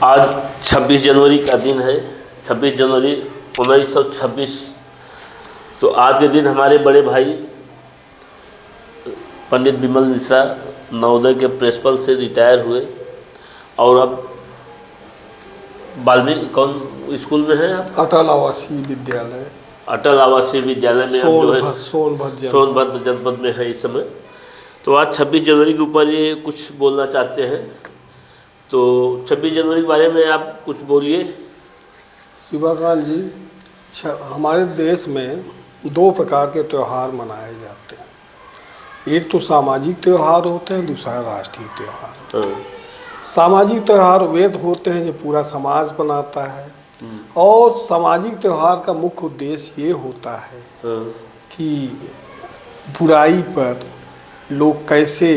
आज 26 जनवरी का दिन है। 26 जनवरी 1926। तो आज के दिन हमारे बड़े भाई पंडित बिमल मिश्रा नवोदय के प्रिंसिपल से रिटायर हुए और अब वाल्मीकि कौन स्कूल में है आप? अटल आवासीय विद्यालय। अटल आवासीय विद्यालय में सोनभद्र जनपद में है इस समय। तो आज 26 जनवरी के ऊपर ये कुछ बोलना चाहते हैं, तो 26 जनवरी के बारे में आप कुछ बोलिए। शिवाकांत जी, हमारे देश में दो प्रकार के त्यौहार मनाए जाते हैं। एक तो सामाजिक त्यौहार होते हैं, दूसरा राष्ट्रीय त्यौहार। सामाजिक त्यौहार वे होते हैं जो पूरा समाज मनाता है, और सामाजिक त्यौहार का मुख्य उद्देश्य ये होता है कि बुराई पर लोग कैसे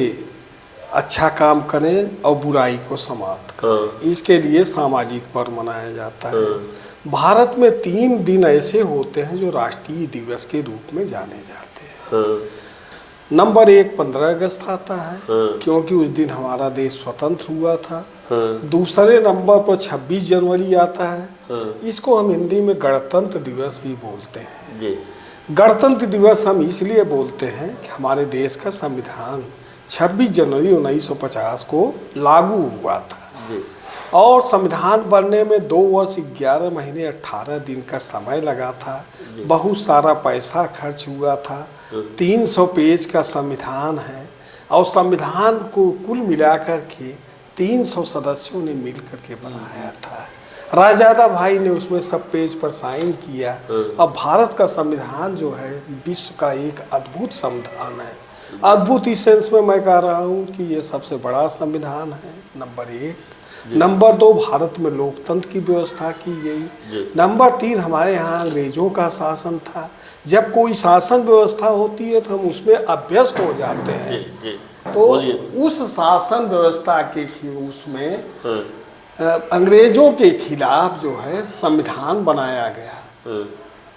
अच्छा काम करें और बुराई को समाप्त करें। इसके लिए सामाजिक पर्व मनाया जाता है। भारत में 3 दिन ऐसे होते हैं जो राष्ट्रीय दिवस के रूप में जाने जाते हैं। नंबर 1 15 अगस्त आता है, क्योंकि उस दिन हमारा देश स्वतंत्र हुआ था। दूसरे नंबर पर 26 जनवरी आता है। इसको हम हिंदी में गणतंत्र दिवस भी बोलते हैं। गणतंत्र दिवस हम इसलिए बोलते हैं कि हमारे देश का संविधान 26 जनवरी 1950 को लागू हुआ था, और संविधान बनने में 2 वर्ष 11 महीने 18 दिन का समय लगा था। बहुत सारा पैसा खर्च हुआ था। 300 पेज का संविधान है, और संविधान को कुल मिलाकर के 300 सदस्यों ने मिलकर के बनाया था। राजादा भाई ने उसमें सब पेज पर साइन किया। अब भारत का संविधान जो है विश्व का एक अद्भुत संविधान है। अद्भुत इस सेंस में मैं कह रहा हूँ कि ये सबसे बड़ा संविधान है, नंबर 1। नंबर 2, भारत में लोकतंत्र की व्यवस्था की गई। नंबर 3, हमारे यहाँ अंग्रेजों का शासन था। जब कोई शासन व्यवस्था होती है तो हम उसमें अभ्यस्त हो जाते हैं। तो उस शासन व्यवस्था के उसमें अंग्रेजों के खिलाफ जो है संविधान बनाया गया,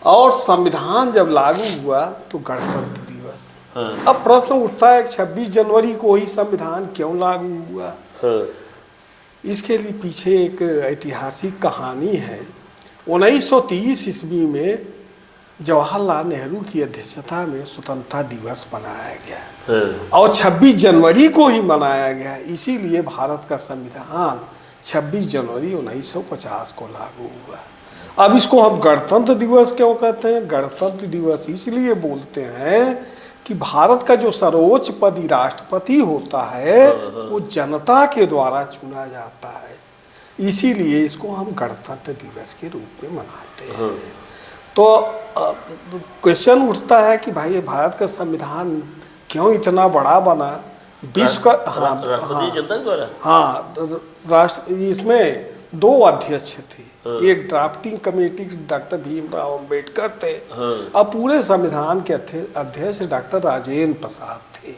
और संविधान जब लागू हुआ तो गणतंत्र दिवस। अब प्रश्न उठता है 26 जनवरी को ही संविधान क्यों लागू हुआ? इसके लिए पीछे एक ऐतिहासिक कहानी है। 1930 ईस्वी में जवाहरलाल नेहरू की अध्यक्षता में स्वतंत्रता दिवस मनाया गया, और 26 जनवरी को ही मनाया गया। इसीलिए भारत का संविधान 26 जनवरी 1950 को लागू हुआ। अब इसको हम गणतंत्र दिवस क्यों कहते हैं? गणतंत्र दिवस इसलिए बोलते हैं कि भारत का जो सर्वोच्च पद राष्ट्रपति होता है वो जनता के द्वारा चुना जाता है। इसीलिए इसको हम गणतंत्र दिवस के रूप में मनाते हैं। तो क्वेश्चन उठता है कि भाई भारत का संविधान क्यों इतना बड़ा बना? विश्व का राष्ट्र इसमें 2 अध्यक्ष थे। एक drafting committee doctor Bhimrao Ambedkar थे, और पूरे संविधान के अध्यक्ष डॉक्टर राजेंद्र प्रसाद थे।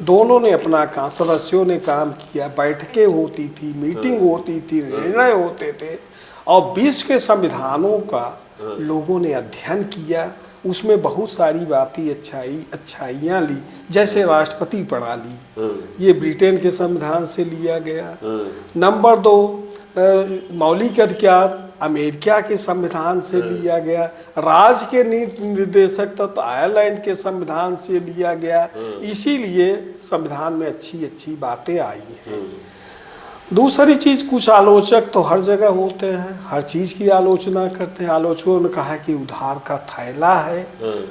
दोनों ने अपना काम, सदस्यों ने काम किया, बैठकें होती थी, मीटिंग होती थी, निर्णय होते थे, और विश्व के संविधानों का लोगों ने अध्ययन किया। उसमें बहुत सारी बातें अच्छाइयाँ ली, जैसे राष्ट्रपति प्रणाली, ये ब्रिटेन के संविधान से लिया गया। नंबर 2, मौलिक अधिकार अमेरिका के संविधान से लिया गया। राज्य के निर्देशक तत्व आयरलैंड के संविधान से लिया गया। इसीलिए संविधान में अच्छी बातें आई हैं। दूसरी चीज़, कुछ आलोचक तो हर जगह होते हैं, हर चीज़ की आलोचना करते हैं। आलोचकों ने कहा कि उधार का थैला है,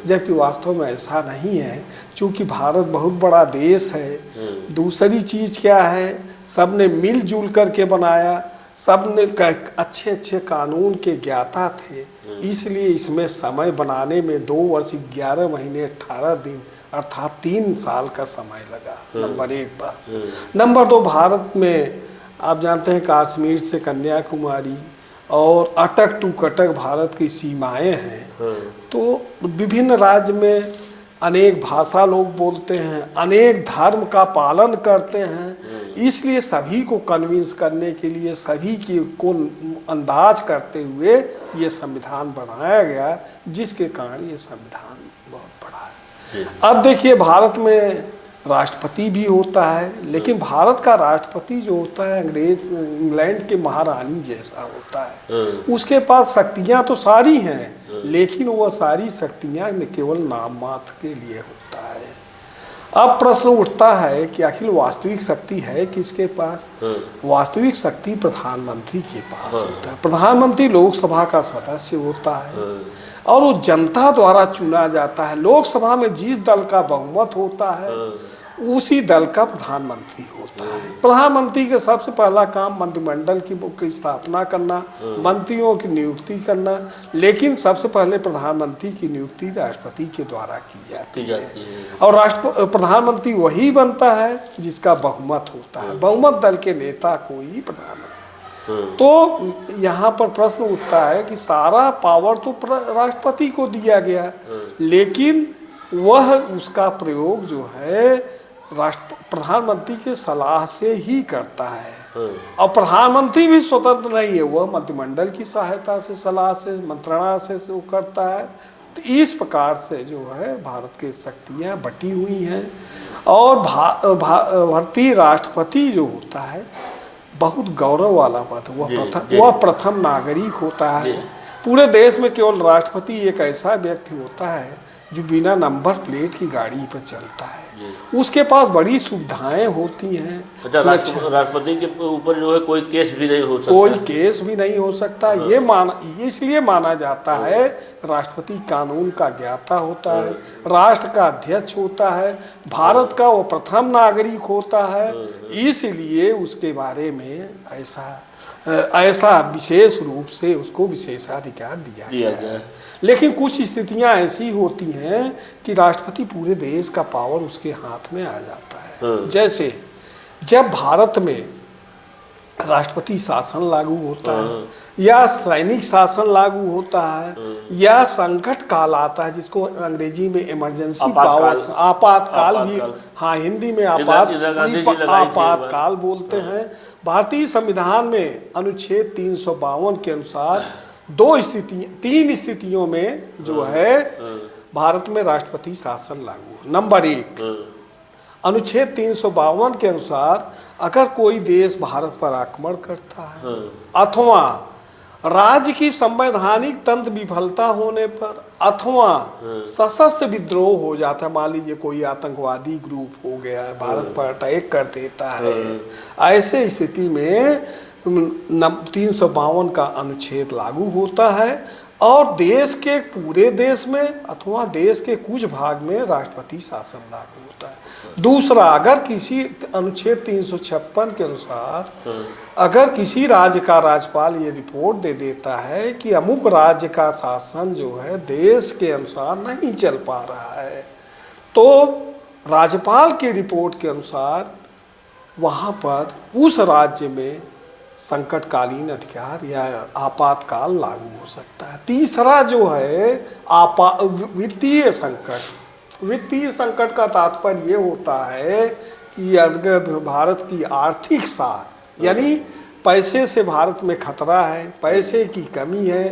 जबकि वास्तव में ऐसा नहीं है, क्योंकि भारत बहुत बड़ा देश है। दूसरी चीज़ क्या है, सब ने मिलजुल करके बनाया, सब ने अच्छे कानून के ज्ञाता थे। इसलिए इसमें समय बनाने में 2 वर्ष 11 महीने 18 दिन अर्थात 3 साल का समय लगा। नंबर 1 बात। नंबर 2, भारत में आप जानते हैं कश्मीर से कन्याकुमारी और अटक टू कटक भारत की सीमाएं हैं। तो विभिन्न राज्य में अनेक भाषा लोग बोलते हैं, अनेक धर्म का पालन करते हैं। इसलिए सभी को कन्विंस करने के लिए, सभी को अंदाज करते हुए ये संविधान बनाया गया, जिसके कारण ये संविधान बहुत बड़ा है। अब देखिए, भारत में राष्ट्रपति भी होता है, लेकिन भारत का राष्ट्रपति जो होता है इंग्लैंड के महारानी जैसा होता है। उसके पास शक्तियां तो सारी हैं, लेकिन वह सारी शक्तियां केवल नाम मात्र के लिए होता है। अब प्रश्न उठता है कि आखिर वास्तविक शक्ति है किसके पास? वास्तविक शक्ति प्रधानमंत्री के पास होता है। प्रधानमंत्री लोकसभा का सदस्य होता है और वो जनता द्वारा चुना जाता है। लोकसभा में जिस दल का बहुमत होता है उसी दल का प्रधानमंत्री होता है। प्रधानमंत्री का सबसे पहला काम मंत्रिमंडल की स्थापना करना, मंत्रियों की नियुक्ति करना, लेकिन सबसे पहले प्रधानमंत्री की नियुक्ति राष्ट्रपति के द्वारा की जाती है। और प्रधानमंत्री वही बनता है जिसका बहुमत होता है। बहुमत दल के नेता को ही प्रधानमंत्री। तो यहाँ पर प्रश्न उठता है कि सारा पावर तो राष्ट्रपति को दिया गया, लेकिन वह उसका प्रयोग जो है प्रधानमंत्री के सलाह से ही करता है। और प्रधानमंत्री भी स्वतंत्र नहीं है, वह मंत्रिमंडल की सहायता से, सलाह से, मंत्रणा से वो करता है। तो इस प्रकार से जो है भारत की शक्तियाँ बटी हुई हैं। और भारतीय राष्ट्रपति जो होता है बहुत गौरव वाला पद, वह प्रथम नागरिक होता है। पूरे देश में केवल राष्ट्रपति एक ऐसा व्यक्ति होता है जो बिना नंबर प्लेट की गाड़ी पर चलता है। उसके पास बड़ी सुविधाएं होती हैं। राष्ट्रपति के ऊपर जो है कोई केस भी नहीं हो सकता। कोई केस भी नहीं हो सकता। इसलिए माना जाता है राष्ट्रपति कानून का ज्ञाता होता है, राष्ट्र का अध्यक्ष होता है, भारत का वो प्रथम नागरिक होता है। इसलिए उसके बारे में ऐसा विशेष रूप से उसको विशेषाधिकार दिया गया है। लेकिन कुछ स्थितियां ऐसी होती हैं कि राष्ट्रपति पूरे देश का पावर उसके हाथ में आ जाता है। जैसे जब भारत में राष्ट्रपति शासन लागू होता है या सैनिक शासन लागू होता है या संकट काल आता है, जिसको अंग्रेजी में इमरजेंसी पावर, आपातकाल भी, हाँ हिंदी में आपातकाल बोलते हैं। भारतीय संविधान में अनुच्छेद 352 के अनुसार तीन स्थितियों में जो है भारत में राष्ट्रपति शासन लागू है। नंबर 1, अनुच्छेद 352 के अनुसार अगर कोई देश भारत पर आक्रमण करता है अथवा राज्य की संवैधानिक तंत्र विफलता होने पर अथवा सशस्त्र विद्रोह हो जाता है, मान लीजिए कोई आतंकवादी ग्रुप हो गया है, भारत पर अटैक कर देता है, ऐसे स्थिति में 352 का अनुच्छेद लागू होता है और देश के पूरे देश में अथवा देश के कुछ भाग में राष्ट्रपति शासन लागू होता है। दूसरा, अगर किसी अनुच्छेद 356 के अनुसार अगर किसी राज्य का राज्यपाल ये रिपोर्ट दे देता है कि अमुक राज्य का शासन जो है देश के अनुसार नहीं चल पा रहा है, तो राज्यपाल की रिपोर्ट के अनुसार वहाँ पर उस राज्य में संकटकालीन अधिकार या आपातकाल लागू हो सकता है। तीसरा जो है वित्तीय संकट। वित्तीय संकट का तात्पर्य ये होता है कि अगर भारत की आर्थिक साख यानी पैसे से भारत में खतरा है, पैसे की कमी है,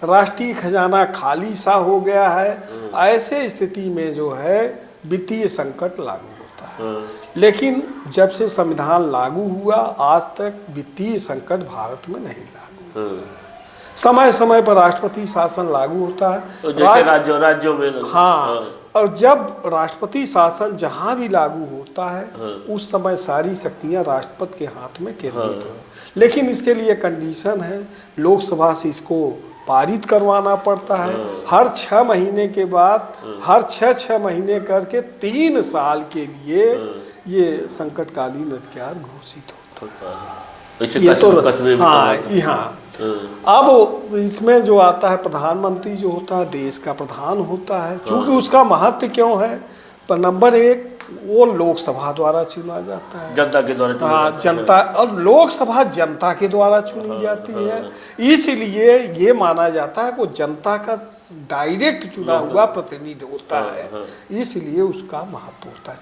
राष्ट्रीय खजाना खाली सा हो गया है, ऐसे स्थिति में जो है वित्तीय संकट लागू होता है। लेकिन जब से संविधान लागू हुआ आज तक वित्तीय संकट भारत में नहीं लागू हुआ। समय समय पर राष्ट्रपति शासन लागू होता है, तो जैसे राज्यों में। हाँ, और जब राष्ट्रपति शासन जहाँ भी लागू होता है उस समय सारी शक्तियाँ राष्ट्रपति के हाथ में केंद्रित हो। लेकिन इसके लिए कंडीशन है, लोकसभा से इसको पारित करवाना पड़ता है। हर 6 महीने के बाद हर 6 महीने करके 3 साल के लिए ये संकटकालीन अधिकार घोषित होता है। ये तो हाँ यहाँ अब इसमें जो आता है प्रधानमंत्री जो होता है देश का प्रधान होता है। चूंकि उसका महत्व क्यों है, पर नंबर 1 वो लोकसभा द्वारा चुना जाता है, जनता के द्वारा। हाँ, जनता, और लोकसभा जनता के द्वारा चुनी जाती है। इसलिए ये माना जाता है वो जनता का डायरेक्ट चुना हुआ प्रतिनिधि होता है, इसलिए उसका महत्व होता है।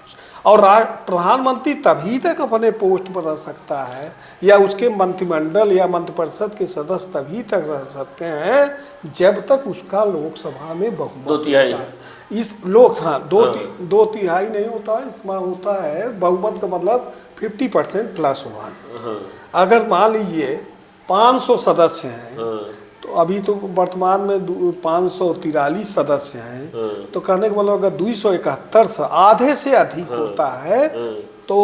और प्रधानमंत्री तभी तक अपने पोस्ट पर रह सकता है या उसके मंत्रिमंडल या मंत्रिपरिषद के सदस्य तभी तक रह सकते हैं जब तक उसका लोकसभा में बहुमत होता है। इस दो तिहाई नहीं होता, इसमें होता है बहुमत का मतलब 50% प्लस 1। अगर मान लीजिए 500 सदस्य हैं तो अभी तो वर्तमान में 543 सदस्य हैं, तो कहने का मतलब अगर 271 आधे से अधिक होता है तो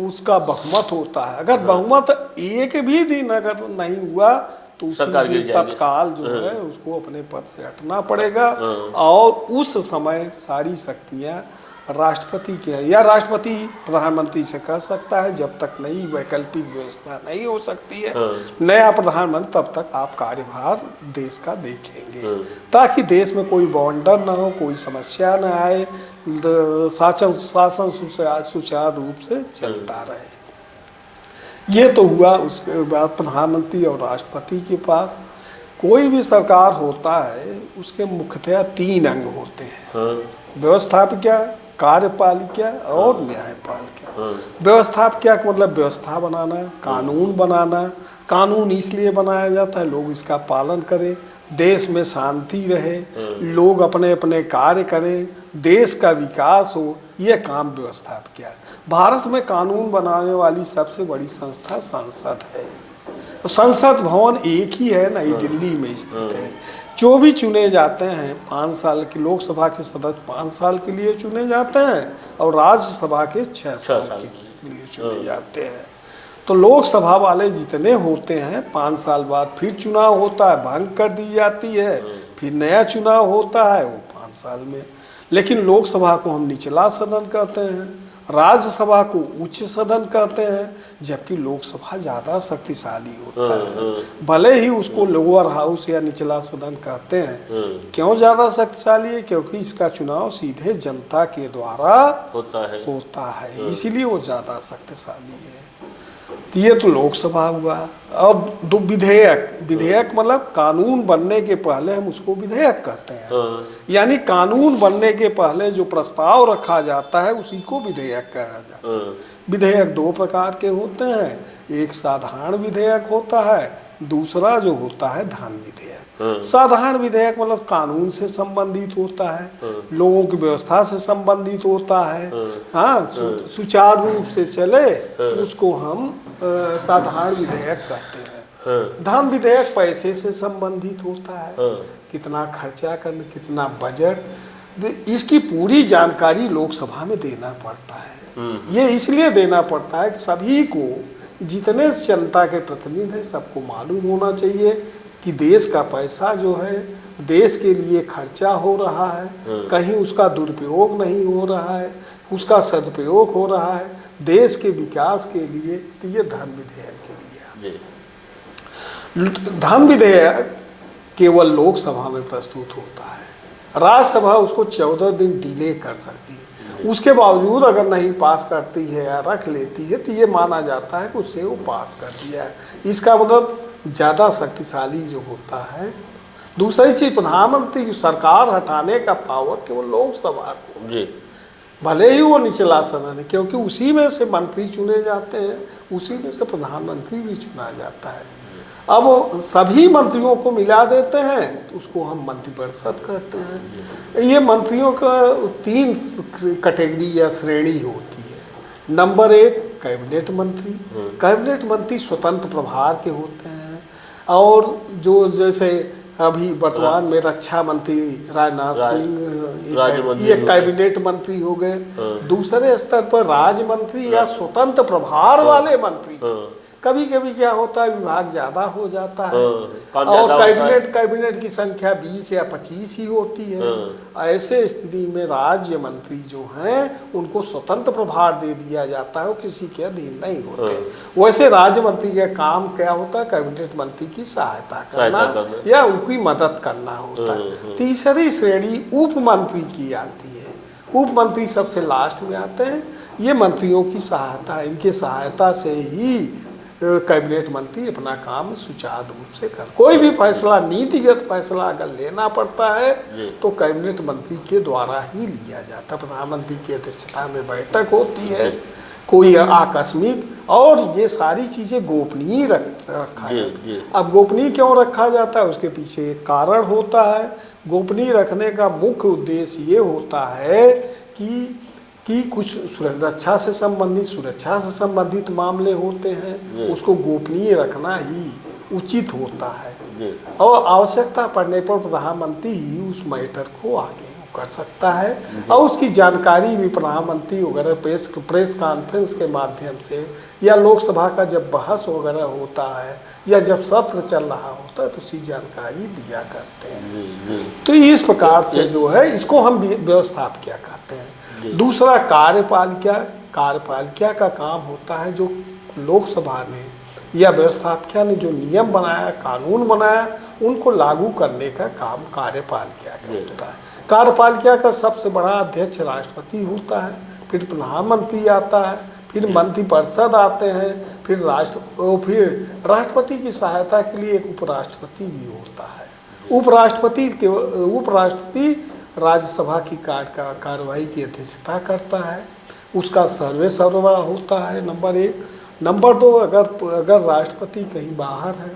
उसका बहुमत होता है। अगर बहुमत एक भी दिन अगर नहीं हुआ तो उसी दिन तत्काल जो है उसको अपने पद से हटना पड़ेगा और उस समय सारी शक्तियां राष्ट्रपति के हैं या राष्ट्रपति प्रधानमंत्री से कह सकता है। जब तक नई वैकल्पिक व्यवस्था नहीं हो सकती है नया प्रधानमंत्री, तब तक आप कार्यभार देश का देखेंगे ताकि देश में कोई बॉन्डर ना हो, कोई समस्या न आए, शासन सुचारू रूप से चलता रहे। ये तो हुआ। उसके बाद प्रधानमंत्री और राष्ट्रपति के पास कोई भी सरकार होता है उसके मुख्यतः 3 अंग होते हैं, व्यवस्थापिका, कार्यपालिका और न्यायपालिका। व्यवस्थापिका का मतलब व्यवस्था बनाना, कानून बनाना। कानून इसलिए बनाया जाता है लोग इसका पालन करें, देश में शांति रहे, लोग अपने अपने कार्य करें, देश का विकास हो, यह काम व्यवस्थापिका है। भारत में कानून बनाने वाली सबसे बड़ी संस्था संसद है। संसद भवन एक ही है, नई दिल्ली में स्थित है। जो भी चुने जाते हैं 5 साल के, लोकसभा के सदस्य 5 साल के लिए चुने जाते हैं और राज्यसभा के 6 साल के लिए चुने जाते हैं। तो लोकसभा वाले जितने होते हैं 5 साल बाद फिर चुनाव होता है, भंग कर दी जाती है, फिर नया चुनाव होता है वो 5 साल में। लेकिन लोकसभा को हम निचला सदन कहते हैं, राज्यसभा को उच्च सदन कहते हैं, जबकि लोकसभा ज़्यादा शक्तिशाली होता है। भले ही उसको लोअर हाउस या निचला सदन कहते हैं। क्यों ज़्यादा शक्तिशाली है? क्योंकि इसका चुनाव सीधे जनता के द्वारा होता है, इसीलिए वो ज़्यादा शक्तिशाली है। तो ये तो लोकसभा हुआ। और विधेयक मतलब कानून बनने के पहले हम उसको विधेयक कहते हैं। यानी कानून बनने के पहले जो प्रस्ताव रखा जाता है उसी को विधेयक कहा जाता है। विधेयक 2 प्रकार के होते हैं, एक साधारण विधेयक होता है, दूसरा जो होता है धन विधेयक। साधारण विधेयक मतलब कानून से संबंधित होता है, लोगों की व्यवस्था से संबंधित होता है, सुचारू रूप से चले, उसको हम साधारण विधेयक कहते हैं। धन विधेयक पैसे से संबंधित होता है, कितना खर्चा करना, कितना बजट, इसकी पूरी जानकारी लोकसभा में देना पड़ता है। ये इसलिए देना पड़ता है कि सभी को, जितने जनता के प्रतिनिधि हैं, सबको मालूम होना चाहिए कि देश का पैसा जो है देश के लिए खर्चा हो रहा है, कहीं उसका दुरुपयोग नहीं हो रहा है, उसका सदुपयोग हो रहा है देश के विकास के लिए। तो ये धन विधेयक के लिए। धन विधेयक केवल लोकसभा में प्रस्तुत होता है, राज्यसभा उसको 14 दिन डिले कर सकती है। उसके बावजूद अगर नहीं पास करती है या रख लेती है तो ये माना जाता है कि उससे वो पास कर दिया है। इसका मतलब ज़्यादा शक्तिशाली जो होता है। दूसरी चीज, प्रधानमंत्री की सरकार हटाने का पावर केवल लोकसभा को, भले ही वो निचला सदन है, क्योंकि उसी में से मंत्री चुने जाते हैं, उसी में से प्रधानमंत्री भी चुना जाता है। अब सभी मंत्रियों को मिला देते हैं तो उसको हम मंत्रिपरिषद कहते हैं। ये मंत्रियों का 3 कैटेगरी या श्रेणी होती है। नंबर 1 कैबिनेट मंत्री। कैबिनेट मंत्री स्वतंत्र प्रभार के होते हैं और जो जैसे अभी वर्तमान में रक्षा मंत्री राजनाथ सिंह ये कैबिनेट मंत्री हो गए। दूसरे स्तर पर राज्य मंत्री या स्वतंत्र प्रभार वाले मंत्री। कभी कभी क्या होता है विभाग ज़्यादा हो जाता है और कैबिनेट की संख्या 20 या 25 ही होती है। ऐसे स्थिति में राज्य मंत्री जो हैं उनको स्वतंत्र प्रभार दे दिया जाता है, वो किसी के अधीन नहीं होते। वैसे राज्य मंत्री का काम क्या होता है? कैबिनेट मंत्री की सहायता करना या उनकी मदद करना होता है। तीसरी श्रेणी उप मंत्री की आती है। उप मंत्री सबसे लास्ट में आते हैं। ये मंत्रियों की सहायता, इनके सहायता से ही कैबिनेट मंत्री अपना काम सुचारू रूप से कर। कोई भी फैसला, नीतिगत फैसला अगर लेना पड़ता है तो कैबिनेट मंत्री के द्वारा ही लिया जाता है। प्रधानमंत्री की अध्यक्षता में बैठक होती है, कोई आकस्मिक, और ये सारी चीज़ें गोपनीय रखा है। अब गोपनीय क्यों रखा जाता है, उसके पीछे एक कारण होता है। गोपनीय रखने का मुख्य उद्देश्य ये होता है कि कुछ सुरक्षा से संबंधित मामले होते हैं, उसको गोपनीय रखना ही उचित होता है, और आवश्यकता पड़ने पर प्रधानमंत्री ही उस मैटर को आगे कर सकता है, और उसकी जानकारी भी प्रधानमंत्री वगैरह प्रेस कॉन्फ्रेंस के माध्यम से, या लोकसभा का जब बहस वगैरह होता है, या जब सत्र चल रहा होता है तो उसकी जानकारी दिया करते हैं। तो इस प्रकार से जो है इसको हम व्यवस्थापकीय कहते हैं। दूसरा कार्यपालिका का काम होता है, जो लोकसभा ने या व्यवस्थापकीय ने जो नियम बनाया, कानून बनाया, उनको लागू करने का काम कार्यपालिका का होता है। कार्यपालिका का सबसे बड़ा अध्यक्ष राष्ट्रपति होता है, फिर प्रधानमंत्री आता है, फिर मंत्रिपरिषद आते हैं, फिर राष्ट्रपति की सहायता के लिए एक उपराष्ट्रपति भी होता है। उपराष्ट्रपति राज्यसभा की कार्यवाही की अध्यक्षता करता है, उसका सर्वा होता है, नंबर 1। नंबर 2, अगर राष्ट्रपति कहीं बाहर है,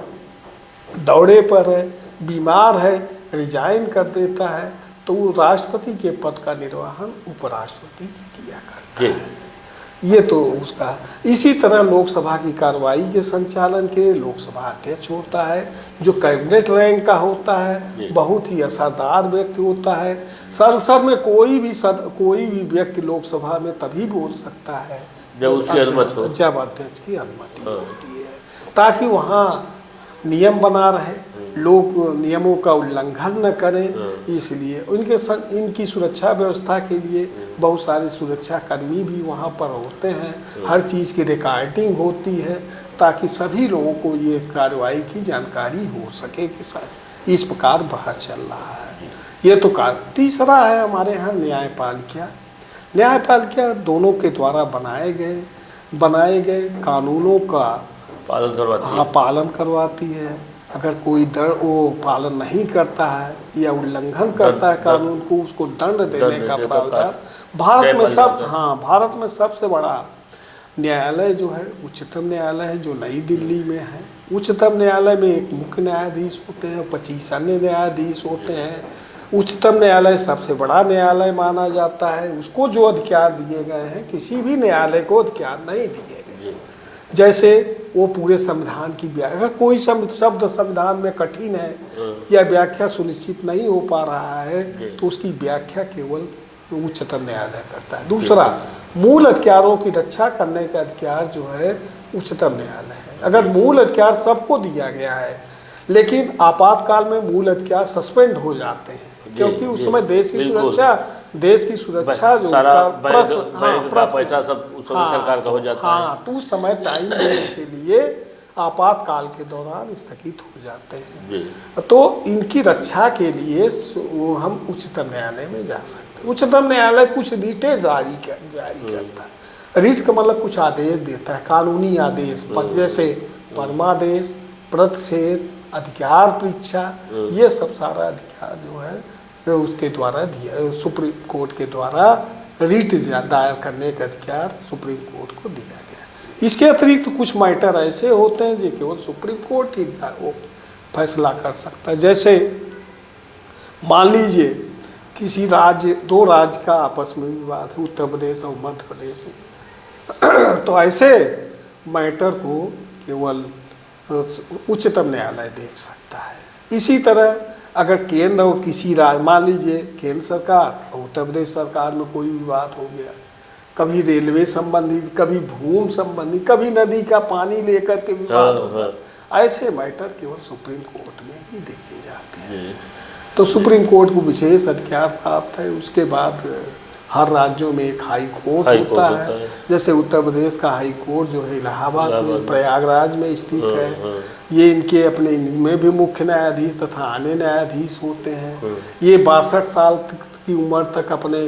दौरे पर है, बीमार है, रिजाइन कर देता है, तो वो राष्ट्रपति के पद का निर्वहन उपराष्ट्रपति किया करता है। ये तो उसका। इसी तरह लोकसभा की कार्रवाई के संचालन के लिए लोकसभा अध्यक्ष होता है, जो कैबिनेट रैंक का होता है, बहुत ही असरदार व्यक्ति होता है। संसद में कोई भी व्यक्ति लोकसभा में तभी बोल सकता है जब अध्यक्ष की अनुमति होती है, ताकि वहाँ नियम बना रहे, लोग नियमों का उल्लंघन न करें। इसलिए इनकी सुरक्षा व्यवस्था के लिए बहुत सारे सुरक्षा कर्मी भी वहाँ पर होते हैं। हर चीज़ की रिकॉर्डिंग होती है, ताकि सभी लोगों को ये कार्रवाई की जानकारी हो सके कि सर इस प्रकार बहस चल रहा है। ये तो तीसरा है हमारे यहाँ न्यायपालिका। दोनों के द्वारा बनाए गए कानूनों का पालन करवाती है। अगर कोई वो पालन नहीं करता है या उल्लंघन करता है कानून को, उसको दंड देने का प्रावधान भारत में सबसे बड़ा न्यायालय जो है उच्चतम न्यायालय है, जो नई दिल्ली में है। उच्चतम न्यायालय में एक मुख्य न्यायाधीश होते हैं, 25 अन्य न्यायाधीश होते हैं। उच्चतम न्यायालय सबसे बड़ा न्यायालय माना जाता है। उसको जो अधिकार दिए गए हैं, किसी भी न्यायालय को अधिकार नहीं दिए गए। जैसे वो पूरे संविधान की व्याख्या, कोई शब्द संविधान में कठिन है या व्याख्या सुनिश्चित नहीं हो पा रहा है, तो उसकी व्याख्या केवल उच्चतम न्यायालय करता है। दूसरा, मूल अधिकारों की रक्षा करने का अधिकार जो है उच्चतम न्यायालय है। अगर मूल अधिकार सबको दिया गया है, लेकिन आपातकाल में मूल अधिकार सस्पेंड हो जाते हैं, क्योंकि उस समय देश की सुरक्षा जो पैसा सब उस समय सरकार का हो जाता है। तो उस समय टाइम देने के लिए आपातकाल के दौरान स्थगित हो जाते हैं। तो इनकी रक्षा के लिए हम उच्चतम न्यायालय में जा सकते हैं। उच्चतम न्यायालय कुछ रीटें जारी करता है। रीट का मतलब कुछ आदेश देता है, कानूनी आदेश, जैसे परमादेश, प्रतिषेध, अधिकार परीक्षा, ये सब सारा अधिकार जो है उसके द्वारा दिया, सुप्रीम कोर्ट के द्वारा रीट दायर करने का अधिकार सुप्रीम कोर्ट को दिया गया। इसके अतिरिक्त कुछ मैटर ऐसे होते हैं जो केवल सुप्रीम कोर्ट ही वो फैसला कर सकता है। जैसे मान लीजिए किसी दो राज्य का आपस में विवाद है, उत्तर प्रदेश और मध्य प्रदेश में, तो ऐसे मैटर को केवल उच्चतम न्यायालय देख सकता है। इसी तरह अगर केंद्र और किसी राज्य, मान लीजिए केंद्र सरकार और उत्तर प्रदेश सरकार में कोई विवाद हो गया, कभी रेलवे संबंधी, कभी भूमि संबंधी, कभी नदी का पानी लेकर के विवाद होता है, ऐसे मैटर केवल सुप्रीम कोर्ट में ही देखे जाते हैं। तो सुप्रीम कोर्ट को विशेष अधिकार प्राप्त है। उसके बाद हर राज्यों में एक हाई कोर्ट होता है। जैसे उत्तर प्रदेश का हाई कोर्ट जो है इलाहाबाद में, प्रयागराज में स्थित है। ये इनके अपने इनमें भी मुख्य न्यायाधीश तथा अन्य न्यायाधीश होते हैं। ये 62 साल की उम्र तक अपने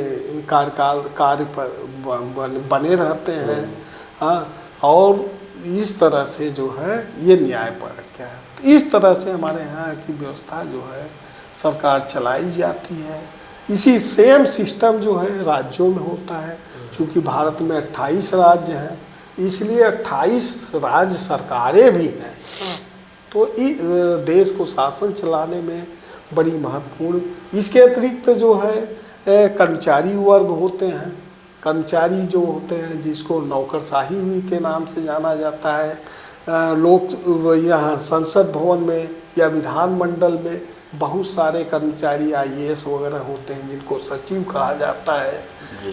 कार्य पर बने रहते हैं। हाँ, और इस तरह से जो है ये न्यायपालिका क्या है। तो इस तरह से हमारे यहाँ की व्यवस्था जो है सरकार चलाई जाती है। इसी सेम सिस्टम जो है राज्यों में होता है। चूँकि भारत में 28 राज्य हैं, इसलिए 28 राज्य सरकारें भी हैं। तो देश को शासन चलाने में बड़ी महत्वपूर्ण, इसके अतिरिक्त जो है कर्मचारी वर्ग होते हैं। कर्मचारी जो होते हैं जिसको नौकरशाही हुई के नाम से जाना जाता है। लोग यहाँ संसद भवन में या विधानमंडल में बहुत सारे कर्मचारी IAS वगैरह होते हैं जिनको सचिव कहा जाता है,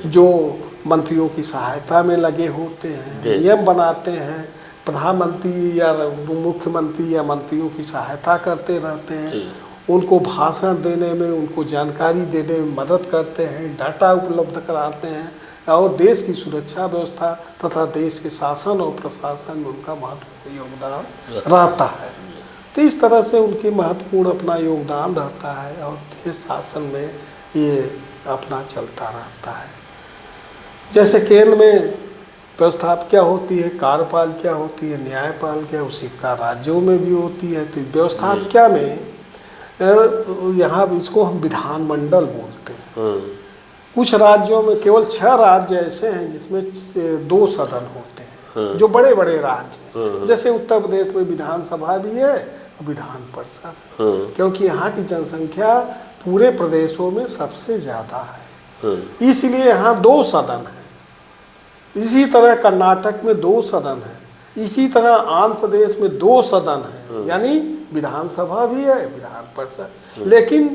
जो मंत्रियों की सहायता में लगे होते हैं, नियम बनाते हैं, प्रधानमंत्री या मुख्यमंत्री या मंत्रियों की सहायता करते रहते हैं, उनको भाषण देने में, उनको जानकारी देने में मदद करते हैं, डाटा उपलब्ध कराते हैं और देश की सुरक्षा व्यवस्था तथा देश के शासन और प्रशासन में उनका महत्वपूर्ण योगदान रहता है। तो इस तरह से उनके महत्वपूर्ण अपना योगदान रहता है और देश शासन में ये अपना चलता रहता है। जैसे केंद्र में व्यवस्था क्या होती है, कार्यपाल क्या होती है, न्यायपाल क्या, उसी का राज्यों में भी होती है। तो व्यवस्था क्या में यहाँ इसको हम विधानमंडल बोलते हैं। कुछ राज्यों में केवल 6 राज्य ऐसे हैं जिसमें 2 सदन होते हैं, जो बड़े बड़े राज्य हैं। जैसे उत्तर प्रदेश में विधानसभा भी है, विधान परिषद, क्योंकि यहाँ की जनसंख्या पूरे प्रदेशों में सबसे ज़्यादा है, इसलिए यहाँ 2 सदन हैं। इसी तरह कर्नाटक में 2 सदन हैं, इसी तरह आंध्र प्रदेश में 2 सदन हैं, यानी विधानसभा भी है, विधान परिषद। लेकिन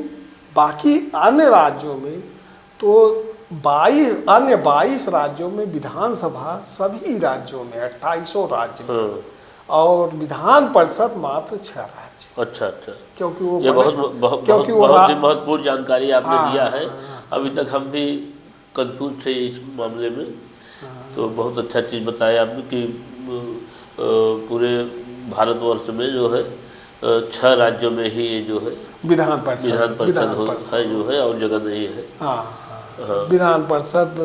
बाकी अन्य राज्यों में तो 22 राज्यों में विधानसभा सभी राज्यों में 28 राज्य में, और विधान परिषद मात्र 6 राज्य। अच्छा, क्योंकि वो ये बहुत ही महत्वपूर्ण जानकारी आपने दिया है। अभी तक हम भी कंफ्यूज थे इस मामले में, तो बहुत अच्छा चीज़ बताया आपने कि पूरे भारतवर्ष में जो है 6 राज्यों में ही ये जो है विधान परिषद है जो है, और जगह नहीं है। विधान परिषद।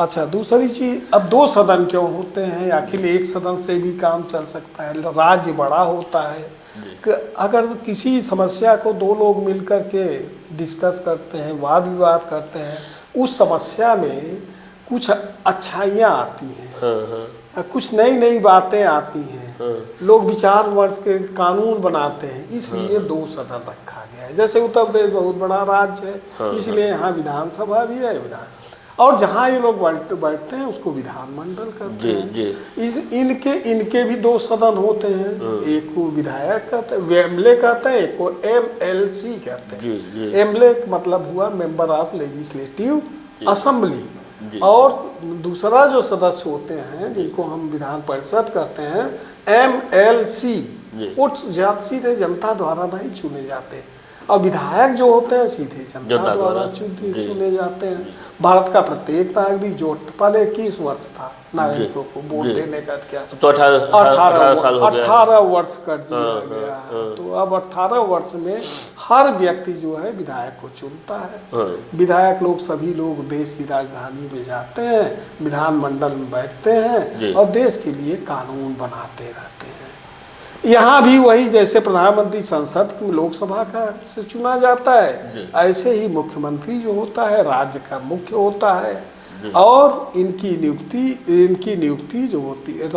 अच्छा, दूसरी चीज, अब 2 सदन क्यों होते हैं? आखिर एक सदन से भी काम चल सकता है, राज्य बड़ा होता है। अगर किसी समस्या को 2 लोग मिलकर के डिस्कस करते हैं, वाद विवाद करते हैं, उस समस्या में कुछ अच्छाइयाँ आती हैं, कुछ नई नई बातें आती हैं, लोग विचार विमर्श के कानून बनाते हैं, इसलिए 2 सदन रखा गया है। जैसे उत्तर प्रदेश बहुत बड़ा राज्य है, इसलिए यहाँ विधानसभा भी है, और जहाँ ये लोग बैठते हैं उसको विधानमंडल कहते हैं। इनके भी 2 सदन होते हैं, एक को विधायक कहते हैं, एमएलए कहते हैं, एक को MLC कहते हैं। एमएलए मतलब हुआ मेंबर ऑफ लेजिस्लेटिव असेंबली, और दूसरा जो सदस्य होते हैं जिनको हम विधान परिषद कहते हैं MLC, वो सीधे जनता द्वारा नहीं चुने जाते, और विधायक जो होते हैं सीधे जनता द्वारा चुने जाते हैं। भारत का प्रत्येक नागरिक, जो पहले 21 वर्ष था नागरिकों को वोट देने का, क्या तो 18 वर्ष कर दिया गया है। तो अब 18 वर्ष में हर व्यक्ति जो है विधायक को चुनता है। विधायक लोग सभी लोग देश की राजधानी में जाते हैं, विधानमंडल में बैठते हैं और देश के लिए कानून बनाते रहते हैं। यहाँ भी वही, जैसे प्रधानमंत्री संसद लोकसभा का से चुना जाता है, ऐसे ही मुख्यमंत्री जो होता है राज्य का मुख्य होता है, और इनकी नियुक्ति जो होती है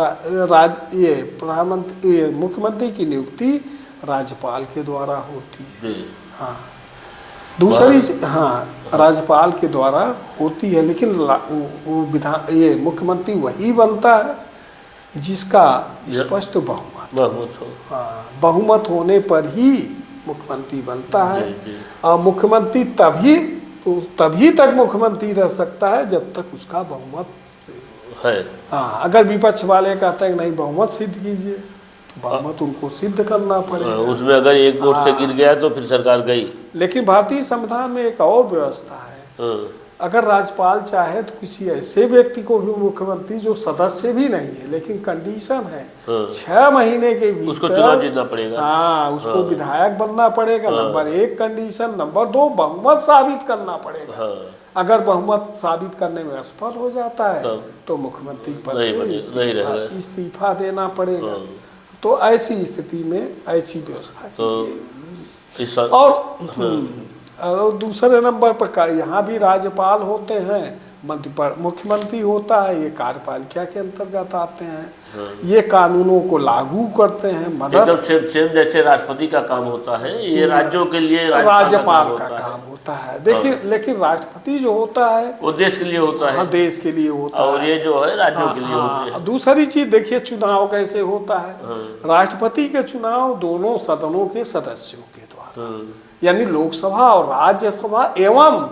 मुख्यमंत्री की नियुक्ति राज्यपाल के द्वारा होती है। हाँ, दूसरी राज्यपाल के द्वारा होती है, लेकिन मुख्यमंत्री वही बनता है जिसका स्पष्ट बहुमत होने पर ही मुख्यमंत्री बनता है। और मुख्यमंत्री तभी तक मुख्यमंत्री रह सकता है जब तक उसका बहुमत है। हाँ, अगर विपक्ष वाले कहते हैं नहीं बहुमत सिद्ध कीजिए, तो बहुमत उनको सिद्ध करना पड़ेगा। उसमें अगर एक वोट से गिर गया तो फिर सरकार गई। लेकिन भारतीय संविधान में एक और व्यवस्था है, अगर राज्यपाल चाहे तो किसी ऐसे व्यक्ति को भी मुख्यमंत्री जो सदस्य भी नहीं है, लेकिन कंडीशन है 6 महीने के भीतर उसको चुनाव जीतना पड़ेगा। हाँ, उसको विधायक बनना पड़ेगा, नंबर 1 कंडीशन। नंबर 2 बहुमत साबित करना पड़ेगा। अगर बहुमत साबित करने में असफल हो जाता है तब तो मुख्यमंत्री पद नहीं से नहीं रहेगा। इस्तीफा देना पड़ेगा। हाँ। तो ऐसी स्थिति में ऐसी व्यवस्था तो की इस गई। और दूसरे नंबर पर यहाँ भी राज्यपाल होते हैं, मुख्यमंत्री होता है, ये कार्यपालिका के अंतर्गत आते हैं। ये कानूनों को लागू करते हैं, मदद एकदम सेम जैसे राष्ट्रपति का काम होता है, ये राज्यों के लिए राज्यपाल का काम होता है। देखिए लेकिन राष्ट्रपति जो होता है वो देश के लिए होता है। हाँ, देश के लिए होता है। और ये जो है राज्यों के लिए होते हैं। दूसरी चीज देखिए चुनाव कैसे होता है। राष्ट्रपति के चुनाव दोनों सदनों के सदस्यों के द्वारा, यानी लोकसभा और राज्यसभा एवं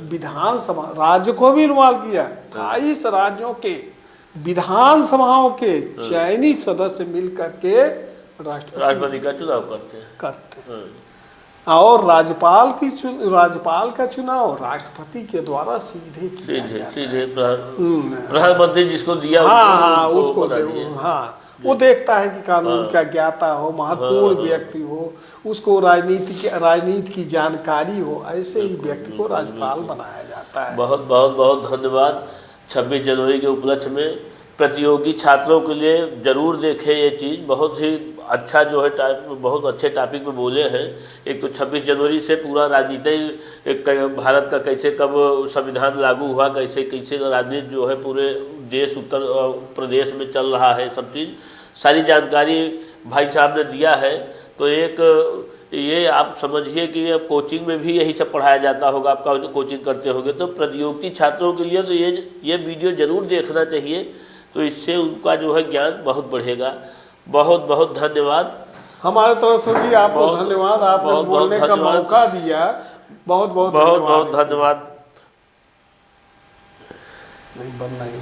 विधानसभा, राज्य को भी इन्वॉल्व किया। 28 राज्यों के विधानसभाओं के चयनित सदस्य मिल करके राष्ट्रपति का चुनाव करते हैं। और राज्यपाल का चुनाव राष्ट्रपति के द्वारा सीधे किया जाता है। सीधे प्रधानमंत्री जिसको दिया उसको वो देखता है कि कानून का ज्ञाता हो, महत्वपूर्ण व्यक्ति हो, उसको राजनीति की जानकारी हो, ऐसे ही व्यक्ति को राज्यपाल बनाया जाता है। बहुत बहुत बहुत धन्यवाद। 26 जनवरी के उपलक्ष्य में प्रतियोगी छात्रों के लिए ज़रूर देखें ये चीज़, बहुत ही अच्छा जो है बहुत अच्छे टॉपिक पे बोले हैं। एक तो 26 जनवरी से पूरा राजनीति भारत का कैसे कब संविधान लागू हुआ, कैसे कैसे राजनीति जो है पूरे देश उत्तर प्रदेश में चल रहा है, सब चीज़ सारी जानकारी भाई साहब ने दिया है। तो एक ये आप समझिए कि अब कोचिंग में भी यही सब पढ़ाया जाता होगा, आपका कोचिंग करते होंगे, तो प्रतियोगी छात्रों के लिए तो ये वीडियो ज़रूर देखना चाहिए। तो इससे उनका जो है ज्ञान बहुत बढ़ेगा। बहुत बहुत धन्यवाद। हमारे तरफ से भी आपको धन्यवाद, आपने बोलने का मौका दिया। बहुत बहुत बहुत धन्यवाद। नहीं बनना ही